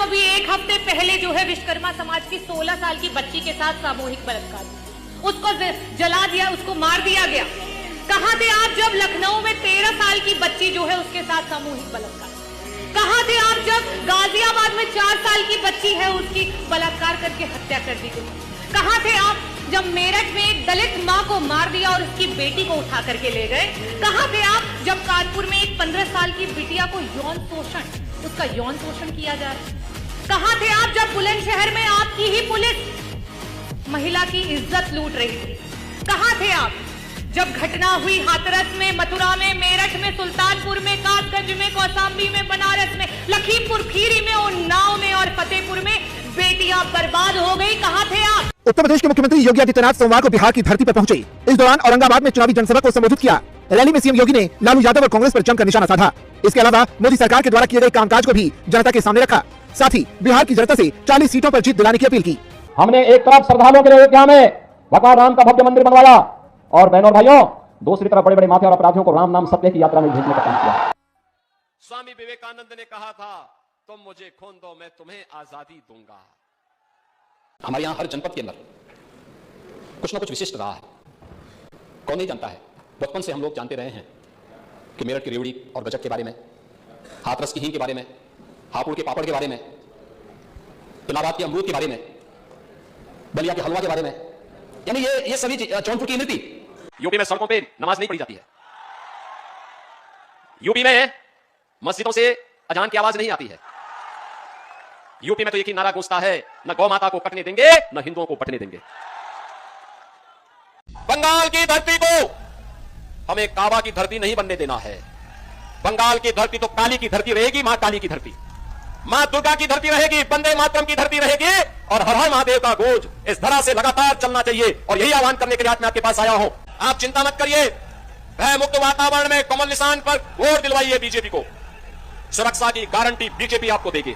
अभी एक हफ्ते पहले जो है विश्वकर्मा समाज की 16 साल की बच्ची के साथ सामूहिक बलात्कार, उसको जला दिया, उसको मार दिया गया। कहां थे आप जब लखनऊ में 13 साल की बच्ची जो है उसके साथ सामूहिक बलात्कार? कहां थे आप जब गाजियाबाद में 4 साल की बच्ची है उसकी बलात्कार करके हत्या कर दी गई? कहां थे आप जब मेरठ में एक दलित मां को मार दिया और उसकी बेटी को उठा करके ले गए? कहां थे आप जब कानपुर में एक 15 साल की बिटिया को उसका यौन शोषण किया जा रहा है? कहां थे आप जब बुलंदशहर में आपकी ही पुलिस महिला की इज्जत लूट रही थी? कहां थे आप जब घटना हुई हाथरस में, मथुरा में, मेरठ में, सुल्तानपुर में, कासगंज में, कौशाम्बी में, बनारस में, लखीमपुर खीरी में, उन्नाव में और फतेहपुर में बेटियां बर्बाद हो गई? कहां थे आप? उत्तर प्रदेश के मुख्यमंत्री योगी आदित्यनाथ सोमवार को बिहार की धरती पर पहुंचे। इस दौरान औरंगाबाद में चुनावी जनसभा को संबोधित किया। रैली में सीएम योगी ने लालू यादव और कांग्रेस पर जमकर निशाना साधा। इसके अलावा मोदी सरकार के द्वारा किए गए कामकाज को भी जनता के सामने रखा। साथ ही बिहार की जनता से 40 सीटों पर जीत दिलाने की अपील की। हमने एक तरफ श्रद्धालुओं के लिए अयोध्या में भगवान राम का भव्य मंदिर बनवाया और बहनों और भाइयों दूसरी तरफ बड़े बड़े माफिया और अपराधियों को राम नाम सत्य की यात्रा में भेजने का काम किया। स्वामी विवेकानंद ने कहा था, तुम मुझे खून दो, मैं तुम्हें आजादी दूंगा। हमारे यहां हर जनपद के अंदर कुछ ना कुछ विशिष्ट रहा है। कौन नहीं जानता है? बचपन से हम लोग जानते रहे हैं कि मेरठ की रेवड़ी और गजक के बारे में, हाथरस की हींग के बारे में, हापुड़ के पापड़ के बारे में, इलाहाबाद के अमरूद के बारे में, बलिया के हलवा के बारे में, यानी ये सभी जौनपुर की नीति। यूपी में सड़कों पे नमाज नहीं पढ़ी जाती है। यूपी में मस्जिदों से अजान की आवाज नहीं आती है। यूपी में तो एक ही नारा गूंजता है, न गौ माता को कटने देंगे, न हिंदुओं को बटने देंगे। बंगाल की धरती को हमें काबा की धरती नहीं बनने देना है। बंगाल की धरती तो काली की धरती रहेगी, मां काली की धरती, मां दुर्गा की धरती रहेगी, वंदे मातरम की धरती रहेगी और हर हर महादेव का गूंज इस धरा से लगातार चलना चाहिए। और यही आह्वान करने के लिए आज मैं आपके पास आया हूं। आप चिंता मत करिए, भय मुक्त वातावरण में कमल निशान पर वोट दिलवाइए बीजेपी को। सुरक्षा की गारंटी बीजेपी आपको देगी।